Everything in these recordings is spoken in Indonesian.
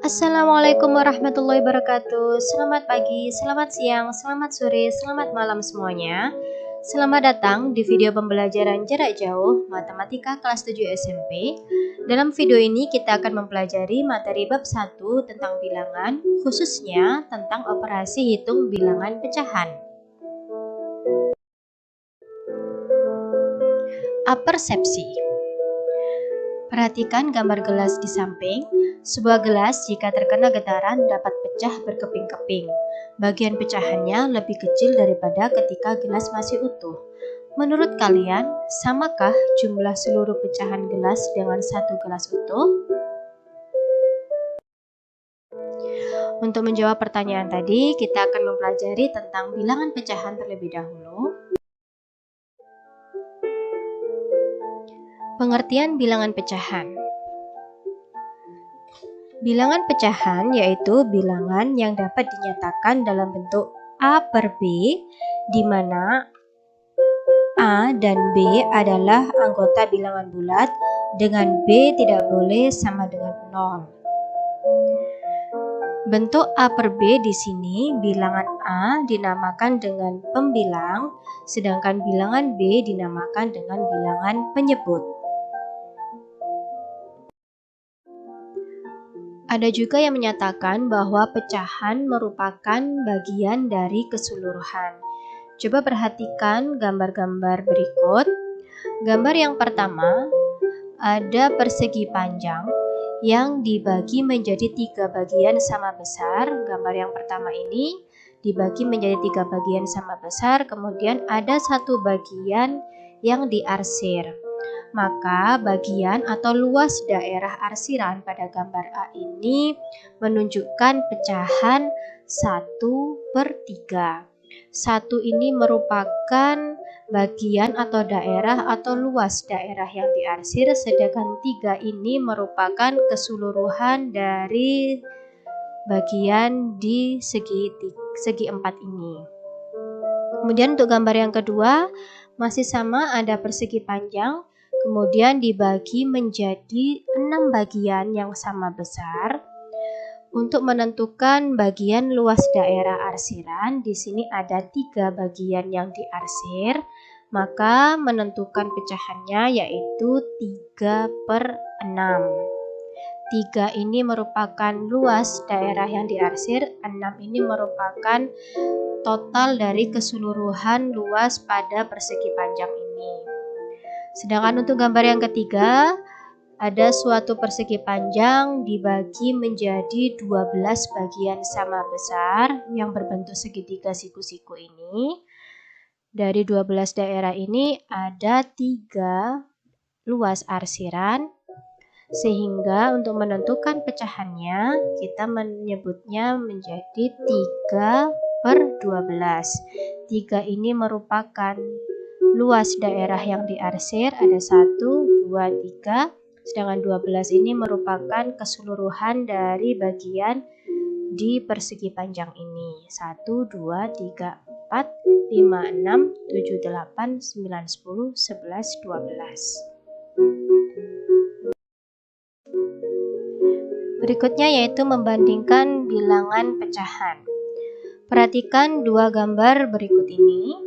Assalamualaikum warahmatullahi wabarakatuh. Selamat pagi, selamat siang, selamat sore, selamat malam semuanya. Selamat datang di video pembelajaran jarak jauh Matematika kelas 7 SMP. Dalam video ini kita akan mempelajari materi bab 1 tentang bilangan, khususnya tentang operasi hitung bilangan pecahan. Apersepsi. Perhatikan gambar gelas di samping. Sebuah gelas jika terkena getaran dapat pecah berkeping-keping. Bagian pecahannya lebih kecil daripada ketika gelas masih utuh. Menurut kalian, samakah jumlah seluruh pecahan gelas dengan satu gelas utuh? Untuk menjawab pertanyaan tadi, kita akan mempelajari tentang bilangan pecahan terlebih dahulu. Pengertian bilangan pecahan. Bilangan pecahan yaitu bilangan yang dapat dinyatakan dalam bentuk A per B, di mana A dan B adalah anggota bilangan bulat, dengan B tidak boleh sama dengan 0. Bentuk A per B di sini, bilangan A dinamakan dengan pembilang, sedangkan bilangan B dinamakan dengan bilangan penyebut. Ada juga yang menyatakan bahwa pecahan merupakan bagian dari keseluruhan. Coba perhatikan gambar-gambar berikut. Gambar yang pertama, ada persegi panjang yang dibagi menjadi 3 bagian sama besar. Gambar yang pertama ini dibagi menjadi 3 bagian sama besar, kemudian ada satu bagian yang diarsir. Maka bagian atau luas daerah arsiran pada gambar A ini menunjukkan pecahan 1/3. 1 ini merupakan bagian atau daerah atau luas daerah yang diarsir, sedangkan 3 ini merupakan keseluruhan dari bagian di segi 4 ini. Kemudian untuk gambar yang kedua masih sama, ada persegi panjang, kemudian dibagi menjadi 6 bagian yang sama besar. Untuk menentukan bagian luas daerah arsiran, di sini ada 3 bagian yang diarsir, maka menentukan pecahannya yaitu 3/6. 3 ini merupakan luas daerah yang diarsir, 6 ini merupakan total dari keseluruhan luas pada persegi panjang ini. Sedangkan untuk gambar yang ketiga, ada suatu persegi panjang dibagi menjadi 12 bagian sama besar yang berbentuk segitiga siku-siku ini. Dari 12 daerah ini ada 3 luas arsiran, sehingga untuk menentukan pecahannya kita menyebutnya menjadi 3/12. 3 ini merupakan luas daerah yang diarsir, ada 1, 2, 3, sedangkan 12 ini merupakan keseluruhan dari bagian di persegi panjang ini. 1, 2, 3, 4, 5, 6, 7, 8, 9, 10, 11, 12. Berikutnya yaitu membandingkan bilangan pecahan. Perhatikan dua gambar berikut ini.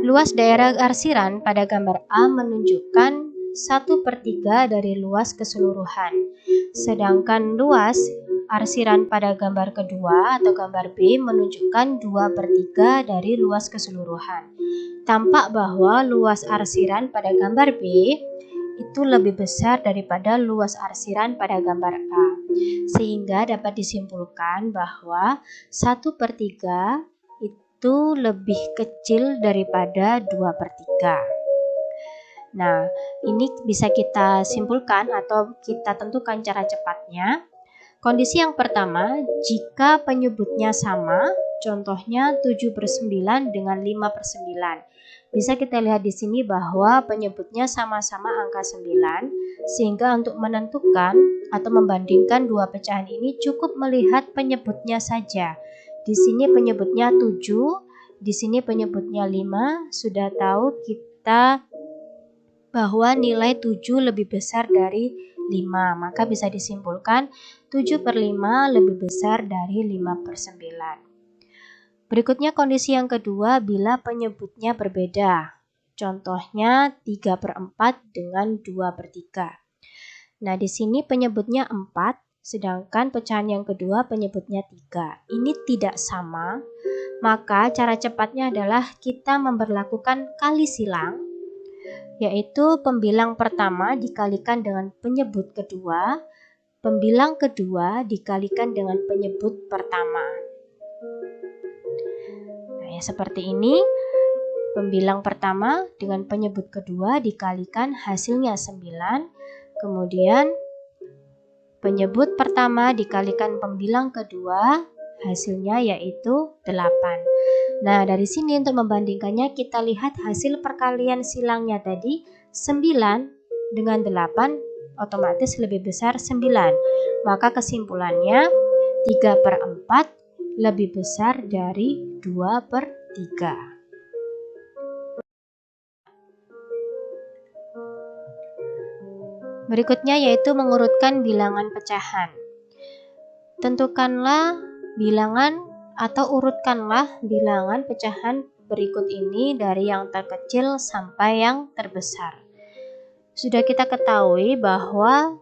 Luas daerah arsiran pada gambar A menunjukkan 1/3 dari luas keseluruhan. Sedangkan luas arsiran pada gambar kedua atau gambar B menunjukkan 2/3 dari luas keseluruhan. Tampak bahwa luas arsiran pada gambar B itu lebih besar daripada luas arsiran pada gambar A. Sehingga dapat disimpulkan bahwa 1/3 itu lebih kecil daripada 2/3. Nah, ini bisa kita simpulkan atau kita tentukan cara cepatnya. Kondisi yang pertama, jika penyebutnya sama, contohnya 7/9 dengan 5/9. Bisa kita lihat di sini bahwa penyebutnya sama-sama angka 9, sehingga untuk menentukan atau membandingkan dua pecahan ini cukup melihat penyebutnya saja. Di sini penyebutnya 7, di sini penyebutnya 5. Sudah tahu kita bahwa nilai 7 lebih besar dari 5. Maka bisa disimpulkan 7/5 lebih besar dari 5/9. Berikutnya kondisi yang kedua bila penyebutnya berbeda. Contohnya 3/4 dengan 2/3. Nah, di sini penyebutnya 4, sedangkan pecahan yang kedua penyebutnya 3. Ini tidak sama, maka cara cepatnya adalah kita memberlakukan kali silang, yaitu pembilang pertama dikalikan dengan penyebut kedua, pembilang kedua dikalikan dengan penyebut pertama. Nah, ya seperti ini. Pembilang pertama dengan penyebut kedua dikalikan hasilnya 9. Kemudian penyebut pertama dikalikan pembilang kedua, hasilnya yaitu 8. Nah, dari sini untuk membandingkannya kita lihat hasil perkalian silangnya tadi 9 dengan 8 otomatis lebih besar 9. Maka kesimpulannya 3/4 lebih besar dari 2/3. Berikutnya yaitu mengurutkan bilangan pecahan. Tentukanlah bilangan atau urutkanlah bilangan pecahan berikut ini dari yang terkecil sampai yang terbesar. Sudah kita ketahui bahwa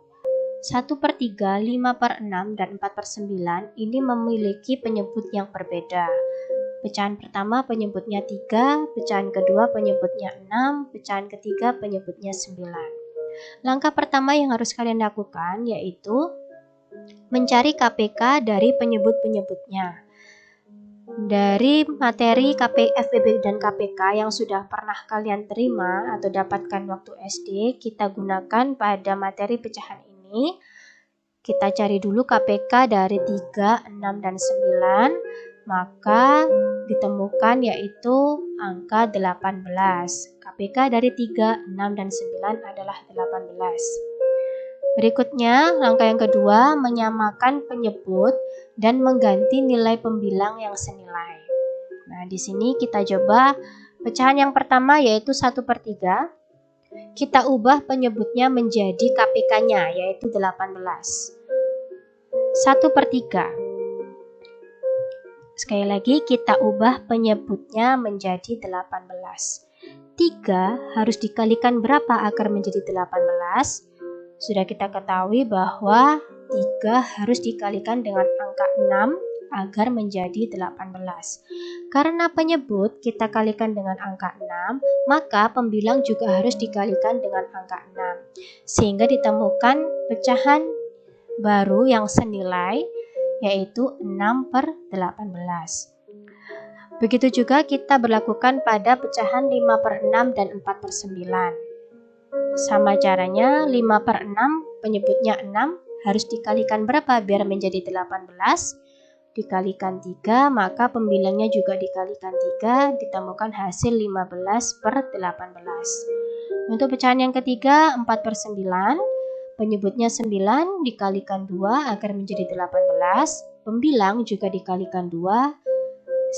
1/3, 5/6, dan 4/9 ini memiliki penyebut yang berbeda. Pecahan pertama penyebutnya 3, pecahan kedua penyebutnya 6, pecahan ketiga penyebutnya 9. Langkah pertama yang harus kalian lakukan yaitu mencari KPK dari penyebut-penyebutnya. Dari materi FBB dan KPK yang sudah pernah kalian terima atau dapatkan waktu SD, kita gunakan pada materi pecahan ini. Kita cari dulu KPK dari 3, 6, dan 9, maka ditemukan yaitu angka 18. KPK dari 3, 6, dan 9 adalah 18. Berikutnya, langkah yang kedua, menyamakan penyebut dan mengganti nilai pembilang yang senilai. Nah, di sini kita coba pecahan yang pertama yaitu 1/3. Kita ubah penyebutnya menjadi KPK-nya yaitu 18. 1/3. Sekali lagi kita ubah penyebutnya menjadi 18. 3 harus dikalikan berapa agar menjadi 18? Sudah kita ketahui bahwa 3 harus dikalikan dengan angka 6 agar menjadi 18. Karena penyebut kita kalikan dengan angka 6, maka pembilang juga harus dikalikan dengan angka 6. Sehingga ditemukan pecahan baru yang senilai yaitu 6/18. Begitu juga kita berlakukan pada pecahan 5/6 dan 4/9. Sama caranya, 5/6 penyebutnya 6 harus dikalikan berapa biar menjadi 18? Dikalikan 3, maka pembilangnya juga dikalikan 3, ditemukan hasil 15/18. Untuk pecahan yang ketiga, 4/9, penyebutnya 9 dikalikan 2 agar menjadi 18, pembilang juga dikalikan 2,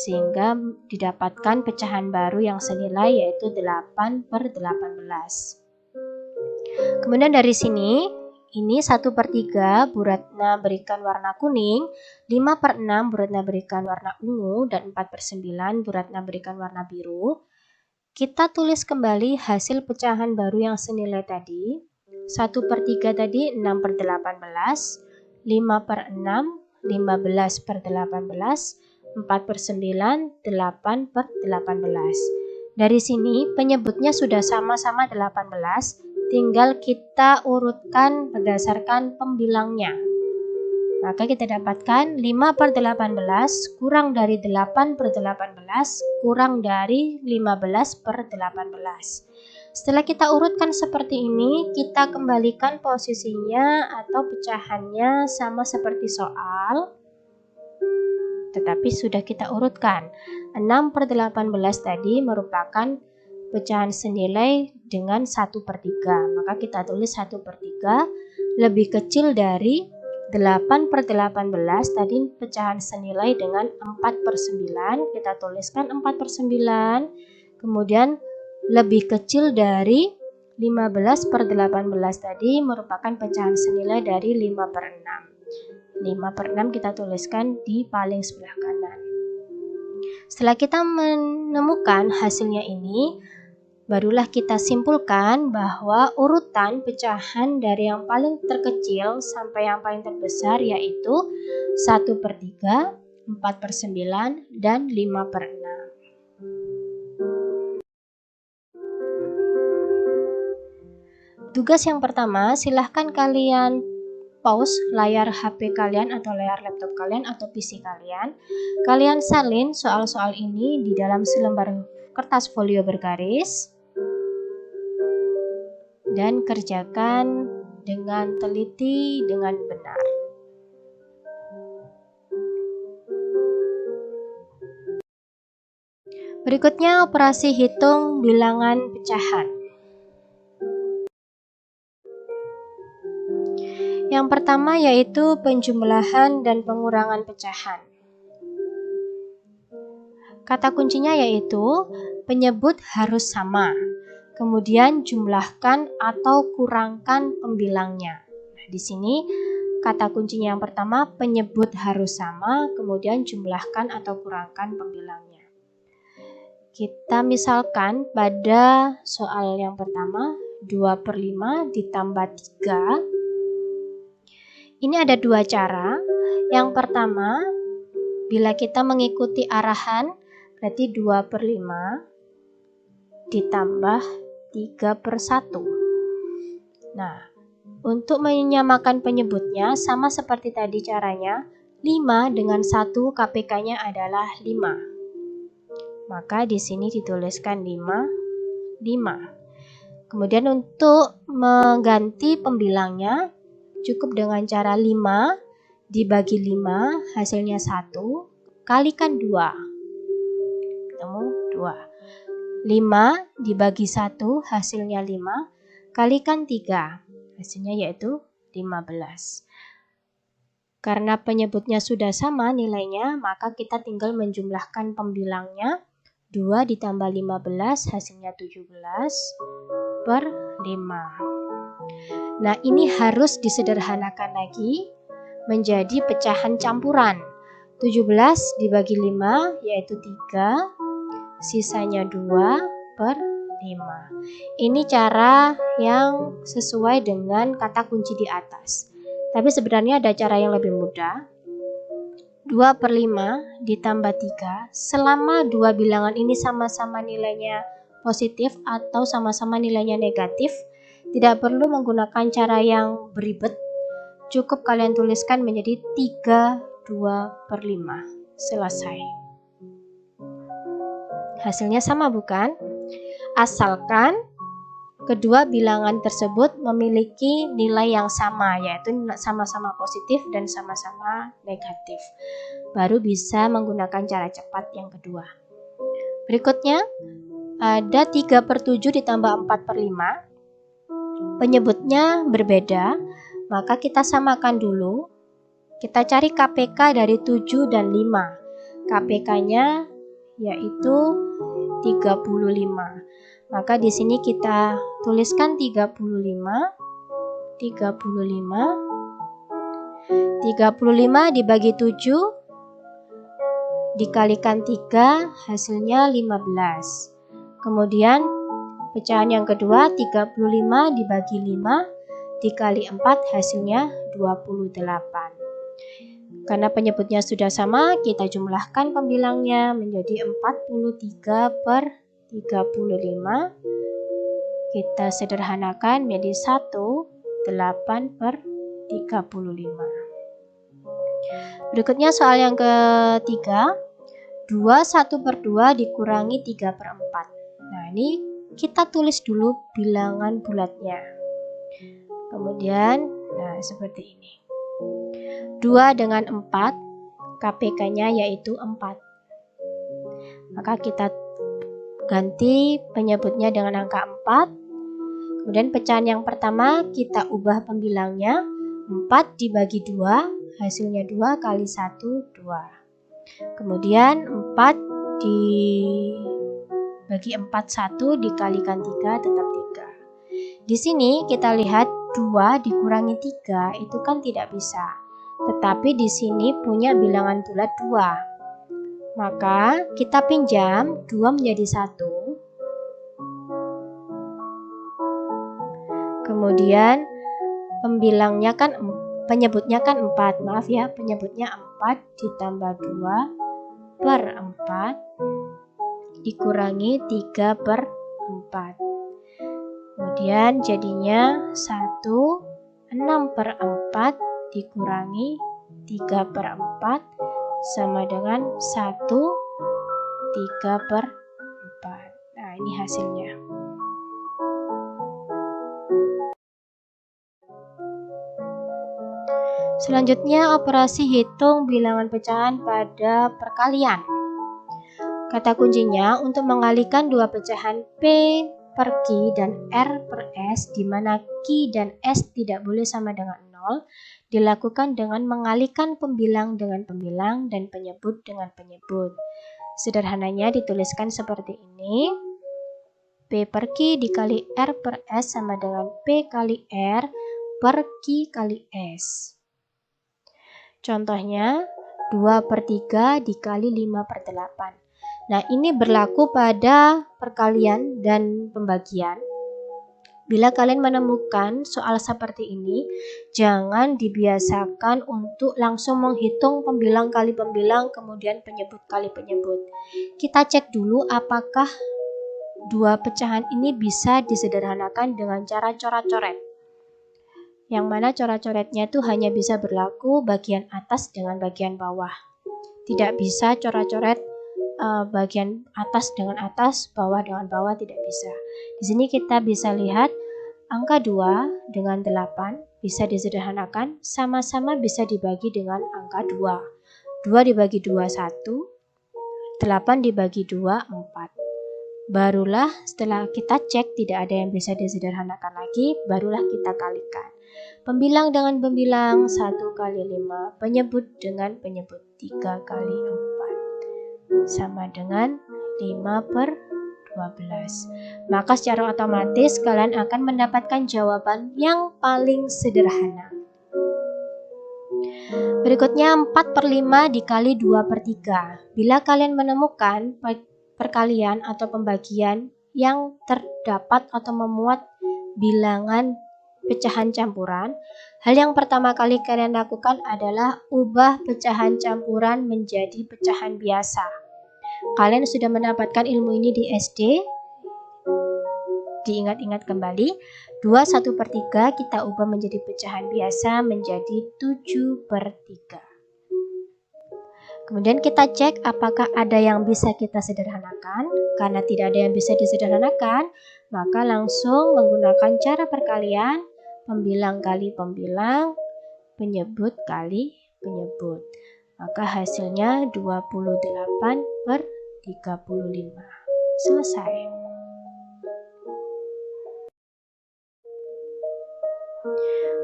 sehingga didapatkan pecahan baru yang senilai yaitu 8/18. Kemudian dari sini, ini 1/3 Bu Ratna berikan warna kuning, 5/6 Bu Ratna berikan warna ungu, dan 4/9 Bu Ratna berikan warna biru. Kita tulis kembali hasil pecahan baru yang senilai tadi. 1/3 tadi 6/18, 5/6, 15/18, 4/9, 8/18. Dari sini penyebutnya sudah sama-sama 18, tinggal kita urutkan berdasarkan pembilangnya. Maka kita dapatkan 5/18 kurang dari 8/18 kurang dari 15/18. Setelah kita urutkan seperti ini, kita kembalikan posisinya atau pecahannya sama seperti soal, tetapi sudah kita urutkan. 6/18 tadi merupakan pecahan senilai dengan 1/3, maka kita tulis 1/3 lebih kecil dari 8/18 tadi pecahan senilai dengan 4/9, kita tuliskan 4/9, kemudian lebih kecil dari 15/18 tadi merupakan pecahan senilai dari 5/6. 5/6 kita tuliskan di paling sebelah kanan. Setelah kita menemukan hasilnya ini, barulah kita simpulkan bahwa urutan pecahan dari yang paling terkecil sampai yang paling terbesar yaitu 1/3, 4/9, dan 5/6. Tugas yang pertama, silahkan kalian pause layar HP kalian atau layar laptop kalian atau PC kalian. Kalian salin soal-soal ini di dalam selembar kertas folio bergaris dan kerjakan dengan teliti, dengan benar. Berikutnya operasi hitung bilangan pecahan. Yang pertama yaitu penjumlahan dan pengurangan pecahan. Kata kuncinya yaitu penyebut harus sama, kemudian jumlahkan atau kurangkan pembilangnya. Nah, di sini kata kuncinya yang pertama penyebut harus sama, kemudian jumlahkan atau kurangkan pembilangnya. Kita misalkan pada soal yang pertama 2/5 ditambah 3. Ini ada dua cara. Yang pertama, bila kita mengikuti arahan, berarti 2/5 ditambah 3/1. Nah, untuk menyamakan penyebutnya, sama seperti tadi caranya, 5 dengan 1 KPK-nya adalah 5. Maka di sini dituliskan 5. Kemudian untuk mengganti pembilangnya, cukup dengan cara 5 dibagi 5 hasilnya 1 kalikan 2. Ketemu 2. 5 dibagi 1 hasilnya 5 kalikan 3. Hasilnya yaitu 15. Karena penyebutnya sudah sama nilainya, maka kita tinggal menjumlahkan pembilangnya. 2 ditambah 15 hasilnya 17/5. Nah, ini harus disederhanakan lagi menjadi pecahan campuran. 17 dibagi 5 yaitu 3, sisanya 2/5. Ini cara yang sesuai dengan kata kunci di atas. Tapi sebenarnya ada cara yang lebih mudah. 2/5 ditambah 3, selama dua bilangan ini sama-sama nilainya positif atau sama-sama nilainya negatif, tidak perlu menggunakan cara yang beribet, cukup kalian tuliskan menjadi 3/2/5. Selesai. Hasilnya sama bukan? Asalkan kedua bilangan tersebut memiliki nilai yang sama, yaitu sama-sama positif dan sama-sama negatif. Baru bisa menggunakan cara cepat yang kedua. Berikutnya, ada 3/7 ditambah 4/5. Penyebutnya berbeda, maka kita samakan dulu. Kita cari KPK dari 7 dan 5. KPK-nya yaitu 35. Maka di sini kita tuliskan 35 dibagi 7 dikalikan 3 hasilnya 15. Kemudian pecahan yang kedua 35 dibagi 5 dikali 4 hasilnya 28. Karena penyebutnya sudah sama, kita jumlahkan pembilangnya menjadi 43/35. Kita sederhanakan menjadi 18/35. Berikutnya soal yang ketiga, 21/2 dikurangi 3/4. Nah, ini kita tulis dulu bilangan bulatnya. Kemudian, nah seperti ini. 2 dengan 4, KPK-nya yaitu 4. Maka kita ganti penyebutnya dengan angka 4. Kemudian pecahan yang pertama kita ubah pembilangnya. 4 dibagi 2, hasilnya 2 kali 1, 2. Kemudian 4 dibagi 4, 1 dikalikan 3 tetap 3. Di sini kita lihat 2 dikurangi 3 itu kan tidak bisa. Tetapi di sini punya bilangan bulat 2. Maka kita pinjam 2 menjadi 1. Kemudian penyebutnya kan 4. Maaf ya, penyebutnya 4 ditambah 2 per 4 dikurangi 3 per 4. Kemudian jadinya 1, 6 per 4 dikurangi 3 per 4 sama dengan 1, 3 per 4. Nah, ini hasilnya. Selanjutnya, operasi hitung bilangan pecahan pada perkalian. Kata kuncinya untuk mengalihkan dua pecahan P per Q dan R per S, di mana Q dan S tidak boleh sama dengan 0, dilakukan dengan mengalihkan pembilang dengan pembilang dan penyebut dengan penyebut. Sederhananya dituliskan seperti ini. P per Q dikali R per S sama dengan P kali R per Q kali S. Contohnya 2 per 3 dikali 5 per 8. Nah, ini berlaku pada perkalian dan pembagian. Bila kalian menemukan soal seperti ini, jangan dibiasakan untuk langsung menghitung pembilang kali pembilang, kemudian penyebut kali penyebut. Kita cek dulu apakah dua pecahan ini bisa disederhanakan dengan cara coret-coret. Yang mana coret-coretnya itu hanya bisa berlaku bagian atas dengan bagian bawah. Tidak bisa coret-coret bagian atas dengan atas, bawah dengan bawah, tidak bisa. Di sini kita bisa lihat angka 2 dengan 8 bisa disederhanakan, sama-sama bisa dibagi dengan angka 2. 2 dibagi 2, 1. 8 dibagi 2, 4. Barulah setelah kita cek tidak ada yang bisa disederhanakan lagi, barulah kita kalikan. Pembilang dengan pembilang 1 kali 5, penyebut dengan penyebut 3 kali 4. Sama dengan 5 per 12. Maka secara otomatis kalian akan mendapatkan jawaban yang paling sederhana. Berikutnya 4 per 5 dikali 2 per 3. Bila kalian menemukan perkalian atau pembagian yang terdapat atau memuat bilangan pecahan campuran, hal yang pertama kali kalian lakukan adalah ubah pecahan campuran menjadi pecahan biasa. Kalian sudah mendapatkan ilmu ini di SD. Diingat-ingat kembali, 2 1 per 3 kita ubah menjadi pecahan biasa menjadi 7 per 3. Kemudian kita cek apakah ada yang bisa kita sederhanakan. Karena tidak ada yang bisa disederhanakan, maka langsung menggunakan cara perkalian, pembilang kali pembilang, penyebut kali penyebut. Maka hasilnya 28 per 35. Selesai.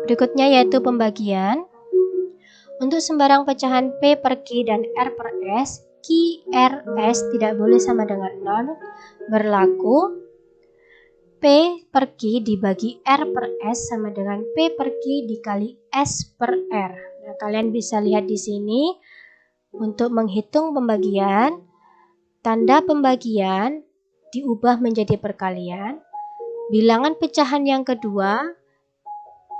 Berikutnya yaitu pembagian. Untuk sembarang pecahan P per Q dan R per S, Q, R, S tidak boleh sama dengan 0. Berlaku P per Q dibagi R per S sama dengan P per Q dikali S per R. Nah, kalian bisa lihat di sini untuk menghitung pembagian, tanda pembagian diubah menjadi perkalian. Bilangan pecahan yang kedua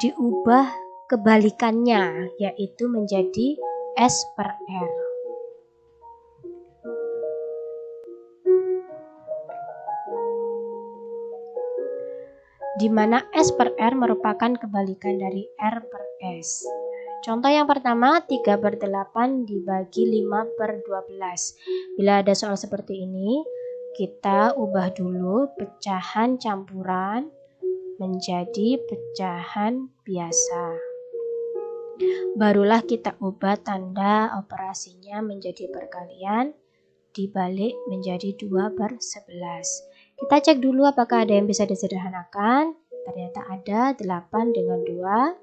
diubah kebalikannya, yaitu menjadi S per R. Di mana S per R merupakan kebalikan dari R per S. Contoh yang pertama, 3 per 8 dibagi 5 per 12. Bila ada soal seperti ini, kita ubah dulu pecahan campuran menjadi pecahan biasa. Barulah kita ubah tanda operasinya menjadi perkalian, dibalik menjadi 2 per 11. Kita cek dulu apakah ada yang bisa disederhanakan. Ternyata ada 8 dengan 2.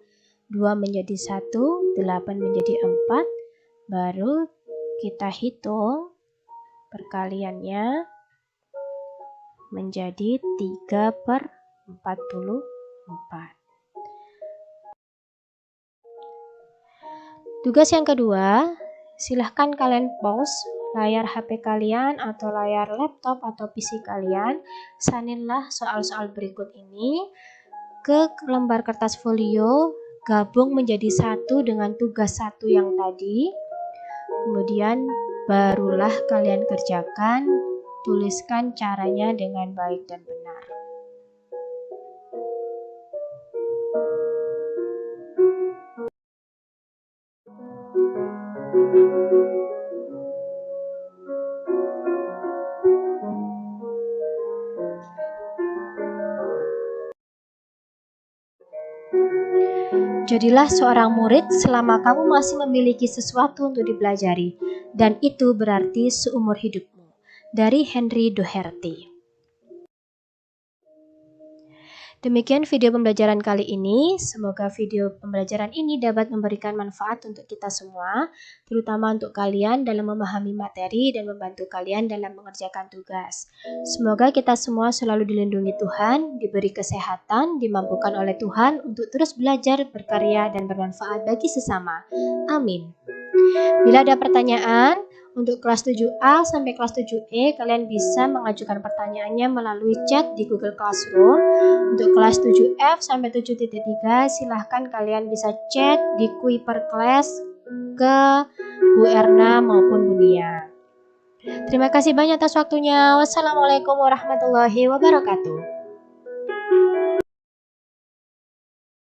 2 menjadi 1, 8 menjadi 4. Baru kita hitung perkaliannya menjadi 3 per 44. Tugas yang kedua, silahkan kalian pause layar HP kalian atau layar laptop atau PC kalian. Saninlah soal-soal berikut ini ke lembar kertas folio, gabung menjadi satu dengan tugas satu yang tadi. Kemudian barulah kalian kerjakan, tuliskan caranya dengan baik dan benar. Jadilah seorang murid selama kamu masih memiliki sesuatu untuk dipelajari, dan itu berarti seumur hidupmu. Dari Henry Doherty. Demikian video pembelajaran kali ini. Semoga video pembelajaran ini dapat memberikan manfaat untuk kita semua, terutama untuk kalian dalam memahami materi dan membantu kalian dalam mengerjakan tugas. Semoga kita semua selalu dilindungi Tuhan, diberi kesehatan, dimampukan oleh Tuhan untuk terus belajar, berkarya, dan bermanfaat bagi sesama. Amin. Bila ada pertanyaan, untuk kelas 7A sampai kelas 7E, kalian bisa mengajukan pertanyaannya melalui chat di Google Classroom. Untuk kelas 7F sampai 7.3, silahkan kalian bisa chat di Kuiper Class ke Bu Erna maupun Bu Nia. Terima kasih banyak atas waktunya. Wassalamualaikum warahmatullahi wabarakatuh.